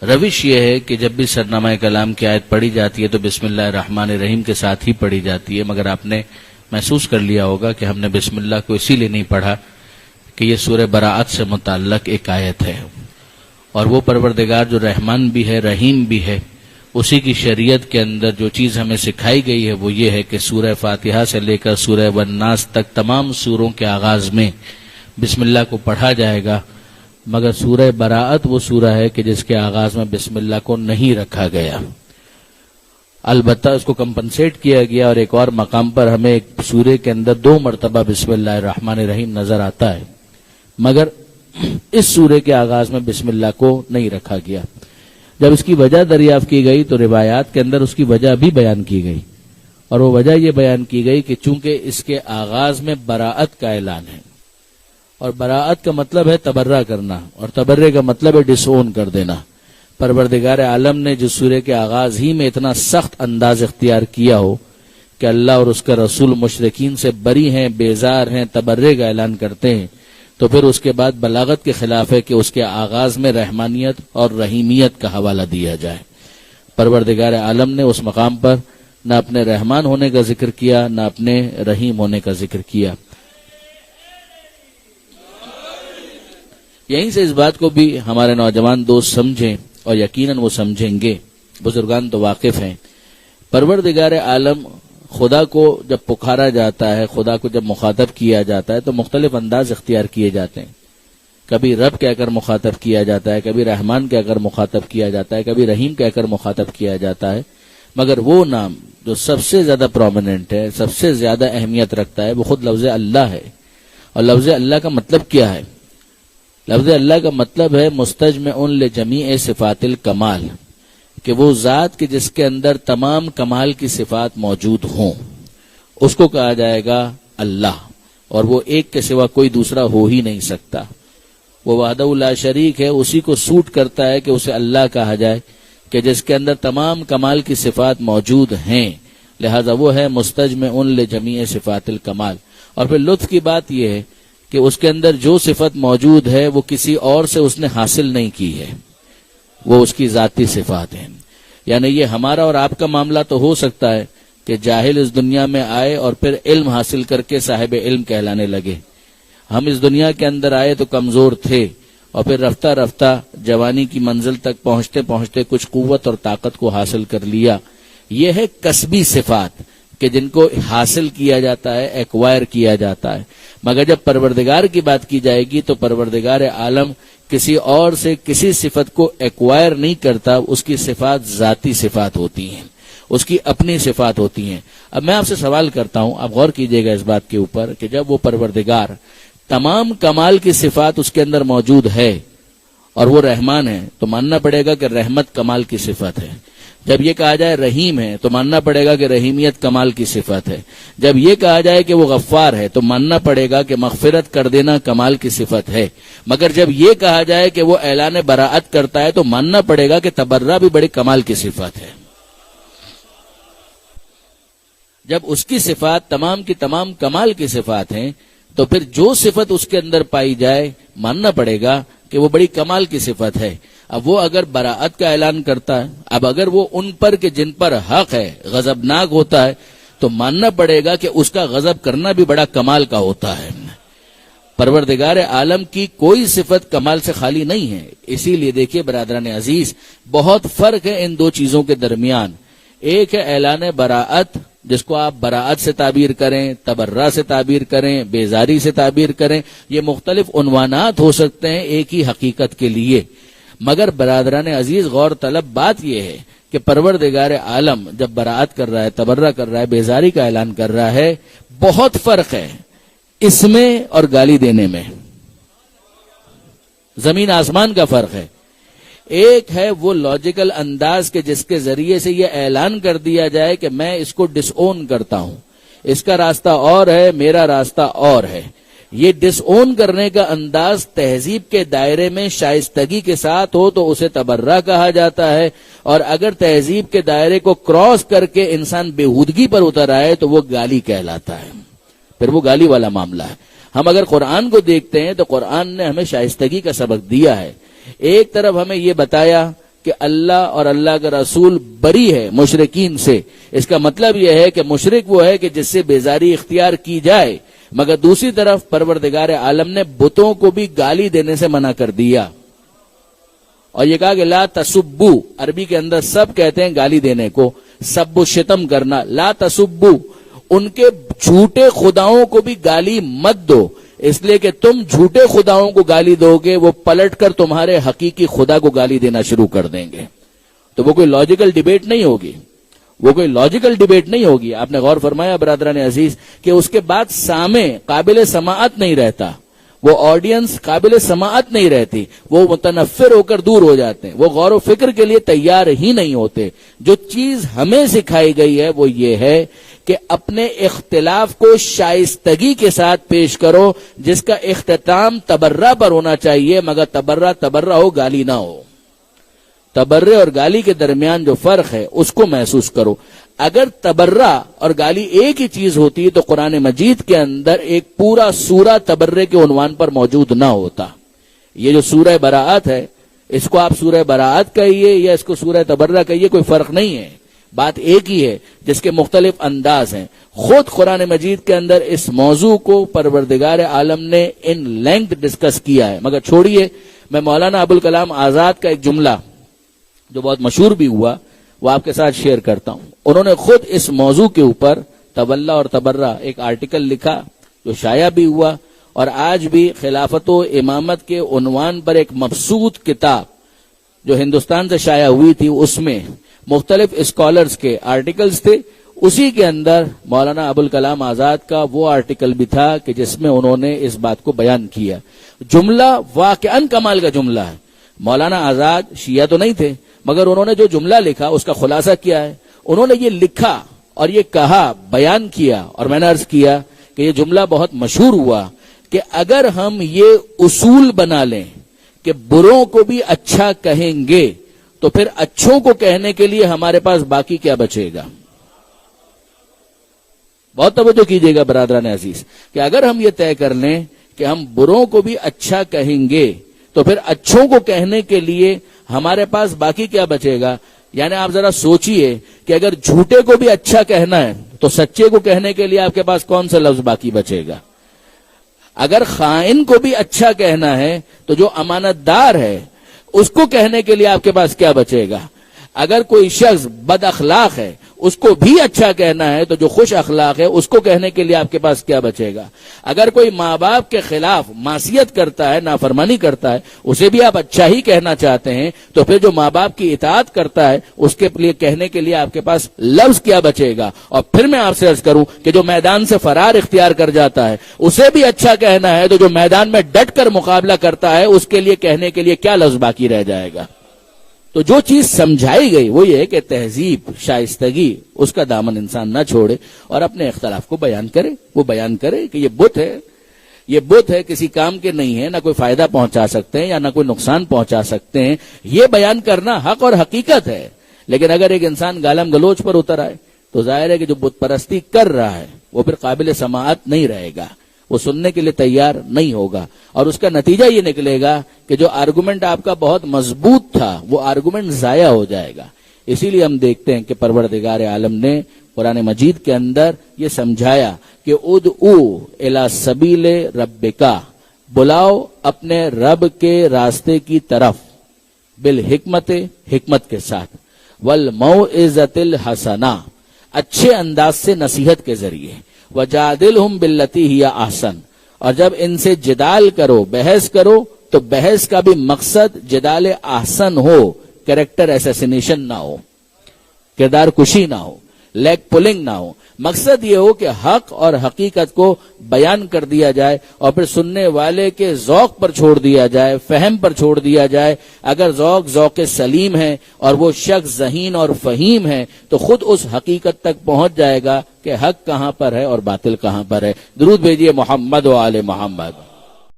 روش یہ ہے کہ جب بھی سرنامہ کلام کی آیت پڑھی جاتی ہے تو بسم اللہ الرحمن الرحیم کے ساتھ ہی پڑھی جاتی ہے، مگر آپ نے محسوس کر لیا ہوگا کہ ہم نے بسم اللہ کو اسی لیے نہیں پڑھا کہ یہ سورہ براءت سے متعلق ایک آیت ہے، اور وہ پروردگار جو رحمان بھی ہے رحیم بھی ہے، اسی کی شریعت کے اندر جو چیز ہمیں سکھائی گئی ہے وہ یہ ہے کہ سورہ فاتحہ سے لے کر سورہ والناس تک تمام سوروں کے آغاز میں بسم اللہ کو پڑھا جائے گا، مگر سورہ براءت وہ سورہ ہے کہ جس کے آغاز میں بسم اللہ کو نہیں رکھا گیا۔ البتہ اس کو کمپنسیٹ کیا گیا، اور ایک اور مقام پر ہمیں ایک سورے کے اندر 2 مرتبہ بسم اللہ الرحمن الرحیم نظر آتا ہے، مگر اس سورے کے آغاز میں بسم اللہ کو نہیں رکھا گیا۔ جب اس کی وجہ دریافت کی گئی تو روایات کے اندر اس کی وجہ بھی بیان کی گئی، اور وہ وجہ یہ بیان کی گئی کہ چونکہ اس کے آغاز میں براءت کا اعلان ہے، اور براءت کا مطلب ہے تبرہ کرنا، اور تبرے کا مطلب ہے ڈس اون کر دینا۔ پروردگار عالم نے جس سورے کے آغاز ہی میں اتنا سخت انداز اختیار کیا ہو کہ اللہ اور اس کا رسول مشرکین سے بری ہیں، بیزار ہیں، تبرے کا اعلان کرتے ہیں، تو پھر اس کے بعد بلاغت کے خلاف ہے کہ اس کے آغاز میں رحمانیت اور رحیمیت کا حوالہ دیا جائے۔ پروردگار عالم نے اس مقام پر نہ اپنے رحمان ہونے کا ذکر کیا، نہ اپنے رحیم ہونے کا ذکر کیا۔ یہیں سے اس بات کو بھی ہمارے نوجوان دوست سمجھیں، اور یقیناً وہ سمجھیں گے، بزرگان تو واقف ہیں۔ پروردگار عالم خدا کو جب پکارا جاتا ہے، خدا کو جب مخاطب کیا جاتا ہے تو مختلف انداز اختیار کیے جاتے ہیں۔ کبھی رب کہہ کر مخاطب کیا جاتا ہے، کبھی رحمان کہہ کر مخاطب کیا جاتا ہے، کبھی رحیم کہہ کر مخاطب کیا جاتا ہے، مگر وہ نام جو سب سے زیادہ پرومیننٹ ہے، سب سے زیادہ اہمیت رکھتا ہے، وہ خود لفظ اللہ ہے۔ اور لفظ اللہ کا مطلب کیا ہے؟ لفظ اللہ کا مطلب ہے مستجمع لجمیع صفات الکمال، کہ وہ ذات کے جس کے اندر تمام کمال کی صفات موجود ہوں، اس کو کہا جائے گا اللہ، اور وہ ایک کے سوا کوئی دوسرا ہو ہی نہیں سکتا۔ وہ وحدہ لا شریک ہے، اسی کو سوٹ کرتا ہے کہ اسے اللہ کہا جائے، کہ جس کے اندر تمام کمال کی صفات موجود ہیں، لہذا وہ ہے مستجمع لجمیع صفات الکمال۔ اور پھر لطف کی بات یہ ہے کہ اس کے اندر جو صفت موجود ہے وہ کسی اور سے اس نے حاصل نہیں کی ہے، وہ اس کی ذاتی صفات ہیں۔ یعنی یہ ہمارا اور آپ کا معاملہ تو ہو سکتا ہے کہ جاہل اس دنیا میں آئے اور پھر علم حاصل کر کے صاحب علم کہلانے لگے۔ ہم اس دنیا کے اندر آئے تو کمزور تھے، اور پھر رفتہ رفتہ جوانی کی منزل تک پہنچتے پہنچتے کچھ قوت اور طاقت کو حاصل کر لیا۔ یہ ہے کسبی صفات کہ جن کو حاصل کیا جاتا ہے، ایکوائر کیا جاتا ہے۔ مگر جب پروردگار کی بات کی جائے گی تو پروردگار عالم کسی اور سے کسی صفت کو ایکوائر نہیں کرتا، اس کی صفات ذاتی صفات ہوتی ہیں، اس کی اپنی صفات ہوتی ہیں۔ اب میں آپ سے سوال کرتا ہوں، آپ غور کیجئے گا اس بات کے اوپر کہ جب وہ پروردگار تمام کمال کی صفات اس کے اندر موجود ہے اور وہ رحمان ہے، تو ماننا پڑے گا کہ رحمت کمال کی صفت ہے۔ جب یہ کہا جائے رحیم ہے تو ماننا پڑے گا کہ رحیمیت کمال کی صفت ہے۔ جب یہ کہا جائے کہ وہ غفار ہے تو ماننا پڑے گا کہ مغفرت کر دینا کمال کی صفت ہے۔ مگر جب یہ کہا جائے کہ وہ اعلان براءت کرتا ہے تو ماننا پڑے گا کہ تبرہ بھی بڑے کمال کی صفت ہے۔ جب اس کی صفات تمام کی تمام کمال کی صفات ہیں تو پھر جو صفت اس کے اندر پائی جائے ماننا پڑے گا کہ وہ بڑی کمال کی صفت ہے۔ اب وہ اگر براءت کا اعلان کرتا ہے، اب اگر وہ ان پر کہ جن پر حق ہے غضبناک ہوتا ہے، تو ماننا پڑے گا کہ اس کا غضب کرنا بھی بڑا کمال کا ہوتا ہے۔ پروردگار عالم کی کوئی صفت کمال سے خالی نہیں ہے۔ اسی لیے دیکھیے برادران عزیز، بہت فرق ہے ان دو چیزوں کے درمیان۔ ایک ہے اعلان براءت، جس کو آپ براءت سے تعبیر کریں، تبرہ سے تعبیر کریں، بیزاری سے تعبیر کریں، یہ مختلف عنوانات ہو سکتے ہیں ایک ہی حقیقت کے لیے۔ مگر برادران عزیز، غور طلب بات یہ ہے کہ پروردگار عالم جب براءت کر رہا ہے، تبرہ کر رہا ہے، بیزاری کا اعلان کر رہا ہے، بہت فرق ہے اس میں اور گالی دینے میں، زمین آسمان کا فرق ہے۔ ایک ہے وہ لاجیکل انداز کے جس کے ذریعے سے یہ اعلان کر دیا جائے کہ میں اس کو ڈس اون کرتا ہوں، اس کا راستہ اور ہے، میرا راستہ اور ہے۔ یہ ڈس اون کرنے کا انداز تہذیب کے دائرے میں شائستگی کے ساتھ ہو تو اسے تبرہ کہا جاتا ہے، اور اگر تہذیب کے دائرے کو کراس کر کے انسان بےہودگی پر اتر آئے تو وہ گالی کہلاتا ہے، پھر وہ گالی والا معاملہ ہے۔ ہم اگر قرآن کو دیکھتے ہیں تو قرآن نے ہمیں شائستگی کا سبق دیا ہے۔ ایک طرف ہمیں یہ بتایا کہ اللہ اور اللہ کا رسول بری ہے مشرکین سے، اس کا مطلب یہ ہے کہ مشرک وہ ہے کہ جس سے بیزاری اختیار کی جائے، مگر دوسری طرف پروردگار عالم نے بتوں کو بھی گالی دینے سے منع کر دیا، اور یہ کہا کہ لا تسبو، عربی کے اندر سب کہتے ہیں گالی دینے کو، سب و شتم کرنا، لا تسبو، ان کے جھوٹے خداؤں کو بھی گالی مت دو، اس لیے کہ تم جھوٹے خداؤں کو گالی دو گے، وہ پلٹ کر تمہارے حقیقی خدا کو گالی دینا شروع کر دیں گے، تو وہ کوئی لاجیکل ڈیبیٹ نہیں ہوگی، وہ کوئی لاجیکل ڈیبیٹ نہیں ہوگی۔ آپ نے غور فرمایا برادران عزیز کہ اس کے بعد سامع قابل سماعت نہیں رہتا، وہ آڈینس قابل سماعت نہیں رہتی، وہ متنفر ہو کر دور ہو جاتے ہیں، وہ غور و فکر کے لیے تیار ہی نہیں ہوتے۔ جو چیز ہمیں سکھائی گئی ہے وہ یہ ہے کہ اپنے اختلاف کو شائستگی کے ساتھ پیش کرو، جس کا اختتام تبرہ پر ہونا چاہیے، مگر تبرہ ہو، گالی نہ ہو۔ تبرے اور گالی کے درمیان جو فرق ہے اس کو محسوس کرو۔ اگر تبرہ اور گالی ایک ہی چیز ہوتی تو قرآن مجید کے اندر ایک پورا سورہ تبرے کے عنوان پر موجود نہ ہوتا۔ یہ جو سورہ براءت ہے، اس کو آپ سورہ براءت کہیے یا اس کو سورہ تبرہ کہیے، کوئی فرق نہیں ہے، بات ایک ہی ہے، جس کے مختلف انداز ہیں۔ خود قرآن مجید کے اندر اس موضوع کو پروردگار عالم نے ان لینتھ ڈسکس کیا ہے۔ مگر چھوڑیے، میں مولانا ابوالکلام آزاد کا ایک جملہ جو بہت مشہور بھی ہوا وہ آپ کے ساتھ شیئر کرتا ہوں۔ انہوں نے خود اس موضوع کے اوپر تولا اور تبرہ ایک آرٹیکل لکھا جو شائع بھی ہوا، اور آج بھی خلافت و امامت کے عنوان پر ایک مبسوط کتاب جو ہندوستان سے شائع ہوئی تھی، اس میں مختلف اسکالرز کے آرٹیکلز تھے۔ اسی کے اندر مولانا ابوالکلام آزاد کا وہ آرٹیکل بھی تھا کہ جس میں انہوں نے اس بات کو بیان کیا۔ جملہ واقعاً کمال کا جملہ ہے۔ مولانا آزاد شیعہ تو نہیں تھے، مگر انہوں نے جو جملہ لکھا اس کا خلاصہ کیا ہے۔ انہوں نے یہ لکھا اور یہ کہا، بیان کیا، اور میں نے عرض کیا کہ یہ جملہ بہت مشہور ہوا کہ اگر ہم یہ اصول بنا لیں کہ بروں کو بھی اچھا کہیں گے تو پھر اچھوں کو کہنے کے لیے ہمارے پاس باقی کیا بچے گا۔ بہت توجہ کیجیے گا برادران عزیز کہ اگر ہم یہ طے کر لیں کہ ہم بروں کو بھی اچھا کہیں گے تو پھر اچھوں کو کہنے کے لیے ہمارے پاس باقی کیا بچے گا۔ یعنی آپ ذرا سوچئے کہ اگر جھوٹے کو بھی اچھا کہنا ہے تو سچے کو کہنے کے لیے آپ کے پاس کون سا لفظ باقی بچے گا؟ اگر خائن کو بھی اچھا کہنا ہے تو جو امانت دار ہے اس کو کہنے کے لیے آپ کے پاس کیا بچے گا؟ اگر کوئی شخص بد اخلاق ہے اس کو بھی اچھا کہنا ہے تو جو خوش اخلاق ہے اس کو کہنے کے لیے آپ کے پاس کیا بچے گا؟ اگر کوئی ماں باپ کے خلاف معصیت کرتا ہے، نافرمانی کرتا ہے، اسے بھی آپ اچھا ہی کہنا چاہتے ہیں تو پھر جو ماں باپ کی اطاعت کرتا ہے اس کے لیے کہنے کے لیے آپ کے پاس لفظ کیا بچے گا؟ اور پھر میں آپ سے عرض کروں کہ جو میدان سے فرار اختیار کر جاتا ہے اسے بھی اچھا کہنا ہے تو جو میدان میں ڈٹ کر مقابلہ کرتا ہے اس کے لیے کہنے کے لیے کیا لفظ باقی رہ جائے گا؟ تو جو چیز سمجھائی گئی وہ یہ ہے کہ تہذیب، شائستگی، اس کا دامن انسان نہ چھوڑے اور اپنے اختلاف کو بیان کرے۔ وہ بیان کرے کہ یہ بت ہے، کسی کام کے نہیں ہے، نہ کوئی فائدہ پہنچا سکتے ہیں یا نہ کوئی نقصان پہنچا سکتے ہیں، یہ بیان کرنا حق اور حقیقت ہے۔ لیکن اگر ایک انسان گالم گلوچ پر اتر آئے تو ظاہر ہے کہ جو بت پرستی کر رہا ہے وہ پھر قابل سماعت نہیں رہے گا، وہ سننے کے لیے تیار نہیں ہوگا، اور اس کا نتیجہ یہ نکلے گا کہ جو آرگومنٹ آپ کا بہت مضبوط تھا وہ آرگومنٹ ضائع ہو جائے گا۔ اسی لیے ہم دیکھتے ہیں کہ پروردگار عالم نے قرآن مجید کے اندر یہ سمجھایا کہ ادعو الی سبیل ربک، بلاؤ اپنے رب کے راستے کی طرف، بالحکمت، حکمت کے ساتھ، والموعظۃ الحسنہ، اچھے انداز سے نصیحت کے ذریعے، وجادلہم باللتی ہی احسن، اور جب ان سے جدال کرو، بحث کرو، تو بحث کا بھی مقصد جدال احسن ہو، کریکٹر ایسیسینیشن نہ ہو، کردار کشی نہ ہو، لیگ پولنگ نہ ہو۔ مقصد یہ ہو کہ حق اور حقیقت کو بیان کر دیا جائے اور پھر سننے والے کے ذوق پر چھوڑ دیا جائے، فہم پر چھوڑ دیا جائے۔ اگر ذوق سلیم ہے اور وہ شخص ذہین اور فہیم ہے تو خود اس حقیقت تک پہنچ جائے گا کہ حق کہاں پر ہے اور باطل کہاں پر ہے۔ درود بھیجیے محمد و آل محمد۔